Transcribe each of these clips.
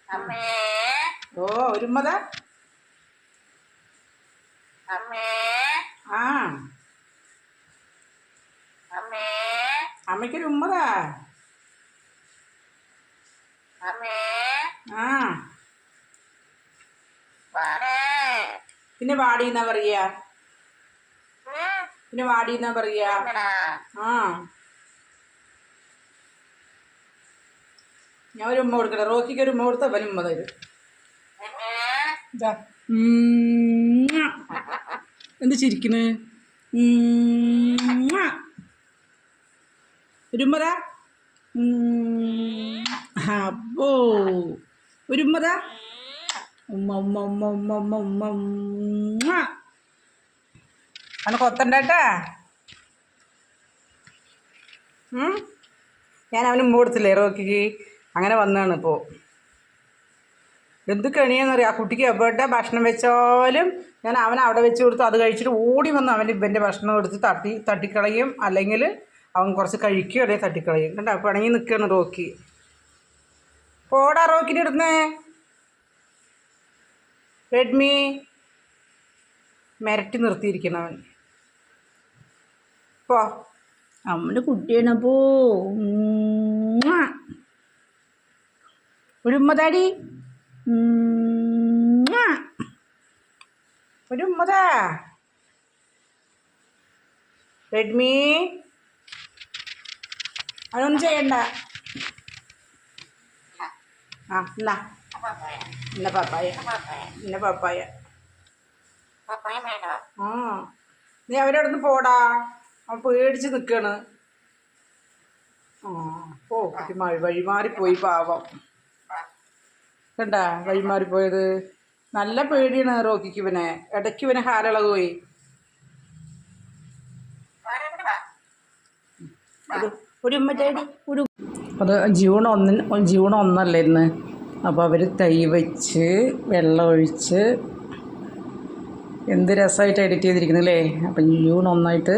ഓ ഒരുമ്മതാ ആ അമ്മയ്ക്കൊരു ഉമ്മതാ ആ പിന്നെ വാടിന്നാ പറയാ പിന്നെ വാടിന്നാ പറയാ ആ ഞാൻ ഒരു ഉമ്മ കൊടുക്കട്ടെ റോക്കിക്ക് ഒരു ഉമ്മ കൊടുത്ത അവന് ഉമ്മ തരും എന്ത് ചിരിക്കണ് ഒരു ഉമ്മതാ അപ്പോ ഒരു ഉമ്മതാ ഉമ്മ ഉമ്മ ഉമ്മ ഉമ്മ ഉമ്മ ഉമ്മ ഉമ്മ അവനെ കൊത്തണ്ടേട്ടാ ഞാൻ അവന് ഉമ്മ കൊടുത്തില്ലേ റോക്കിക്ക് അങ്ങനെ വന്നതാണ് ഇപ്പോൾ എന്ത് കെണിയാന്നറിയാം ആ കുട്ടിക്ക് എവിടെ ഭക്ഷണം വെച്ചാലും ഞാൻ അവൻ അവിടെ വെച്ച് കൊടുത്തു അത് കഴിച്ചിട്ട് ഓടി വന്ന് അവൻ്റെ ഇവൻ്റെ ഭക്ഷണം എടുത്ത് തട്ടിക്കളയും അല്ലെങ്കിൽ അവൻ കുറച്ച് കഴിക്കുകയോ അല്ലെങ്കിൽ തട്ടിക്കളയും കണ്ട പിണങ്ങി നിൽക്കുകയാണ് റോക്കി പോടാ റോക്കിൻ്റെ അടുത്ത് റെഡ്മി മിരട്ടി നിർത്തിയിരിക്കണം അവൻ പോ അമ്മൻ്റെ കുട്ടിയാണ് പോ ഒരു ഉമ്മതാടി ഒരു ഉമ്മതാ റെഡ്മി അതൊന്നും ചെയ്യണ്ട ആ എന്നാ എന്നാ പപ്പായ എന്നാ പപ്പായ ആ നീ അവരുടെ അടുത്ത് പോടാ അവൻ പേടിച്ച് നിൽക്കാണ് ആ ഓ കുട്ടി വഴിമാറിപ്പോയി പാവം കണ്ട വഴിമാറിപ്പോയത് നല്ല പേടിയാണ് റോക്കിക്ക് ഇവനെ ഇടയ്ക്ക് ഇവനെ ഹാലിളക് പോയി ഒരു ഉമ്മച്ചേടി ഒരു അത് ജൂൺ ഒന്നല്ലേ ഇന്ന് അപ്പോൾ അവർ തൈ വെച്ച് വെള്ളമൊഴിച്ച് എന്ത് രസമായിട്ട് എഡിറ്റ് ചെയ്തിരിക്കുന്നില്ലേ അപ്പം ജൂൺ 1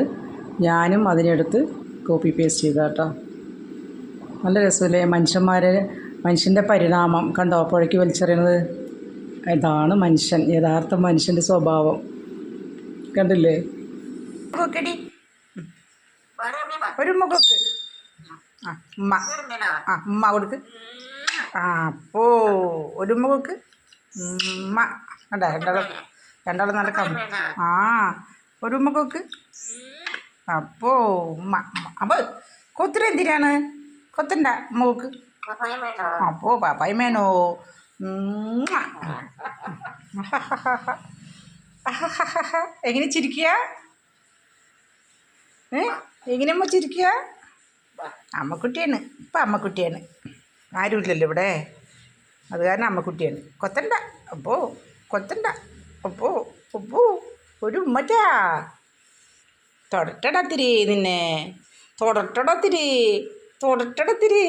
ഞാനും അതിനെടുത്ത് കോപ്പി പേസ്റ്റ് ചെയ്ത കേട്ടോ നല്ല രസമല്ലേ മനുഷ്യൻ്റെ പരിണാമം കണ്ടോ പുഴയ്ക്ക് വലിച്ചെറിയുന്നത് ഇതാണ് മനുഷ്യൻ യഥാർത്ഥ മനുഷ്യൻ്റെ സ്വഭാവം കണ്ടില്ലേ ഒരു ഉമ്മ കൊടുക്ക് ആ ഉമ്മ ആ ഉമ്മ കൊടുക്ക് ആ അപ്പോ ഒരു ഉമ്മ കൊടുക്ക് ഉമ്മ കണ്ട രണ്ടാളും നല്ല ആ ഒരു ഉമ്മ കൊടുക്ക് അപ്പോ ഉമ്മ അപ്പൊ കൊത്തിരി എന്തിനാണ് കൊത്തണ്ട ഉമ്മ കൊടുക്ക് അപ്പോ പാപ്പായി വേണോ എങ്ങനെ ചിരിക്കുക എങ്ങനെ അമ്മ ചിരിക്കുക അമ്മക്കുട്ടിയാണ് ഇപ്പം അമ്മക്കുട്ടിയാണ് ആരുമില്ലല്ലോ ഇവിടെ അത് കാരണം അമ്മക്കുട്ടിയാണ് കൊത്തണ്ട അപ്പോ കൊത്തണ്ട അപ്പോ ഒപ്പോ ഒരു ഉമ്മറ്റാ തൊടട്ടടത്തിരി നിന്നെ തൊടട്ടടത്തിരി തൊടട്ടടത്തിരി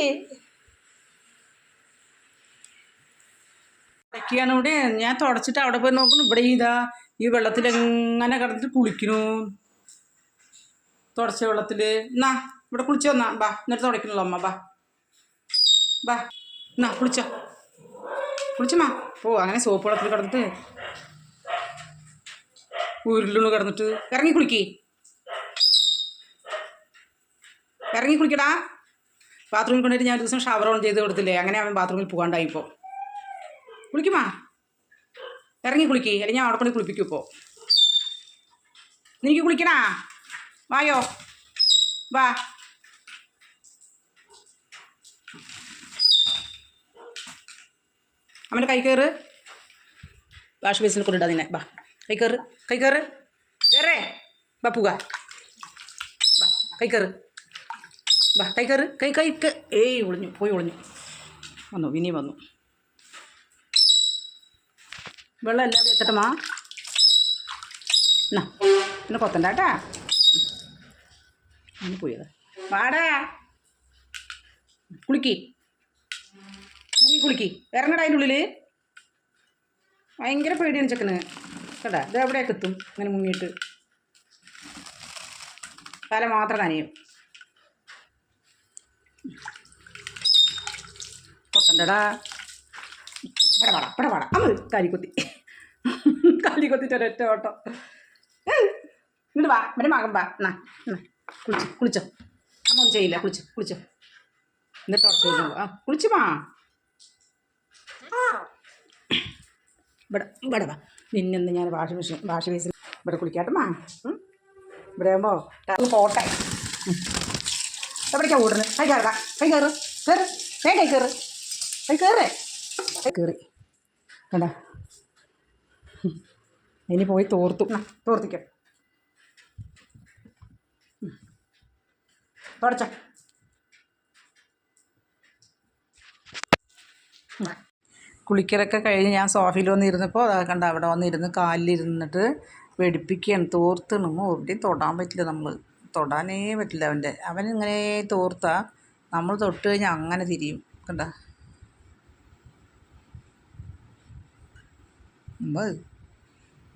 തുടയ്ക്കുകയാണ് ഇവിടെ ഞാൻ തുടച്ചിട്ട് അവിടെ പോയി നോക്കുന്നു ഇവിടെ ഇതാ ഈ വെള്ളത്തിൽ എങ്ങനെ കിടന്നിട്ട് കുളിക്കണു തുടച്ച വെള്ളത്തിൽ എന്നാ ഇവിടെ കുളിച്ചോ എന്നാ ബാ എന്നിട്ട് തുടയ്ക്കണല്ലോ അമ്മ ബാ ബാ എന്നാ കുളിച്ചമ്മ ഓ അങ്ങനെ സോപ്പ് വെള്ളത്തിൽ കിടന്നിട്ട് ഉരുളിണ് കിടന്നിട്ട് ഇറങ്ങി കുളിക്കടാ ബാത്റൂമിൽ കൊണ്ടുപോയിട്ട് ഞാൻ ഒരു ദിവസം ഷവർ ഓൺ ചെയ്ത് കൊടുത്തില്ലേ അങ്ങനെ അവൻ ബാത്റൂമിൽ പോകാണ്ടായിപ്പോൾ കുളിക്കുമാ ഇറങ്ങി കുളിക്ക് അല്ലെങ്കിൽ ഞാൻ അവിടെ കൊണ്ട് കുളിപ്പിക്കും ഇപ്പോൾ നിനക്ക് കുളിക്കണാ വായോ വാ അവൻ്റെ കൈ കയറ് വാഷ് ബേസിൽ കൊണ്ടിടാ നിന്നെ ബാ കൈ കയറ് കയറേ ബാ പൂക ബാ കൈ കയറ് ബാ കൈ കയറ് കൈ ഏയ് ഒളിഞ്ഞു വന്നു വിനി വന്നു വെള്ളം എല്ലാവരും എത്തട്ടമാ എന്നാ പിന്നെ കൊത്തണ്ടാട്ടാ അങ്ങനെ പോയത് വാടാ കുളിക്ക് ഇറങ്ങടാ അതിൻ്റെ ഉള്ളിൽ ഭയങ്കര പേടിയാണ് ചെക്കന് കേട്ടാ ഇത് എവിടെയൊക്കെ എത്തും അങ്ങനെ മുങ്ങിയിട്ട് തല മാത്രം നനയും കൊത്തണ്ടടാ ഇവിടെ പാടാ അമ്മ കാലിക്കുത്തി കാലിക്കുത്തിട്ട് ഒരൊറ്റ ഓട്ടം. ഇങ്ങോട്ട് വാ, എൻ്റെ മകൻ വാ. എന്നാ കുളിച്ചോ. അമ്മ ഒന്നും ചെയ്യില്ല, കുളിച്ചോ. എന്നിട്ട് ഉറച്ചു ആ കുളിച്ചു വാ. ഇവിടെ വാ, നിന്നൊന്ന് ഞാൻ വാഷ് ബേസിൽ ഇവിടെ കുളിക്കാട്ടമ്മാ. ഇവിടെ ആകുമ്പോൾ പോട്ടെ. എവിടേക്കാണ് ഓടുന്നത്? കൈ കയറ് കയറി കണ്ടാ. ഇനി പോയി തോർത്തിക്കോ. തുടച്ച കുളിക്കലൊക്കെ കഴിഞ്ഞ് ഞാൻ സോഫയിൽ വന്നിരുന്നപ്പോൾ അതാ കണ്ട അവിടെ വന്നിരുന്ന് കാലിലിരുന്നിട്ട് വെടിപ്പിക്കുകയാണ്. തോർത്തണം, എവിടെയും തൊടാൻ പറ്റില്ല, നമ്മൾ തൊടാനേ പറ്റില്ല. അവനിങ്ങനെ തോർത്താ നമ്മൾ തൊട്ട് കഴിഞ്ഞാൽ അങ്ങനെ തിരിയും. കണ്ട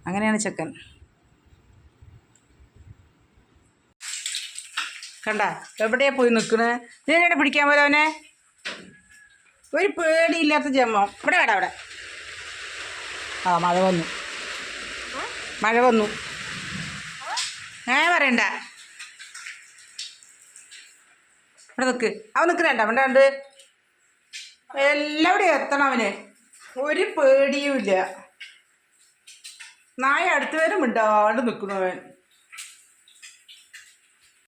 അങ്ങനെയാണ് ചെക്കൻ. കണ്ട എവിടെയാ പോയി നിൽക്കണേ? നീ എവിടെ പിടിക്കാൻ പോലെ അവനെ? ഒരു പേടിയില്ലാത്ത ജന്മം. ഇവിടെ വേടാ അവിടെ. ആ മഴ വന്നു പറയണ്ട. ഇവിടെ നിൽക്ക്. അവൻ നിൽക്കണേണ്ട അവൻ്റെ എല്ലാവിടെയും എത്തണം അവന്. ഒരു പേടിയും ഇല്ല. നായ അടുത്ത് വരും മിണ്ടാണ്ട് നിൽക്കണു അവൻ.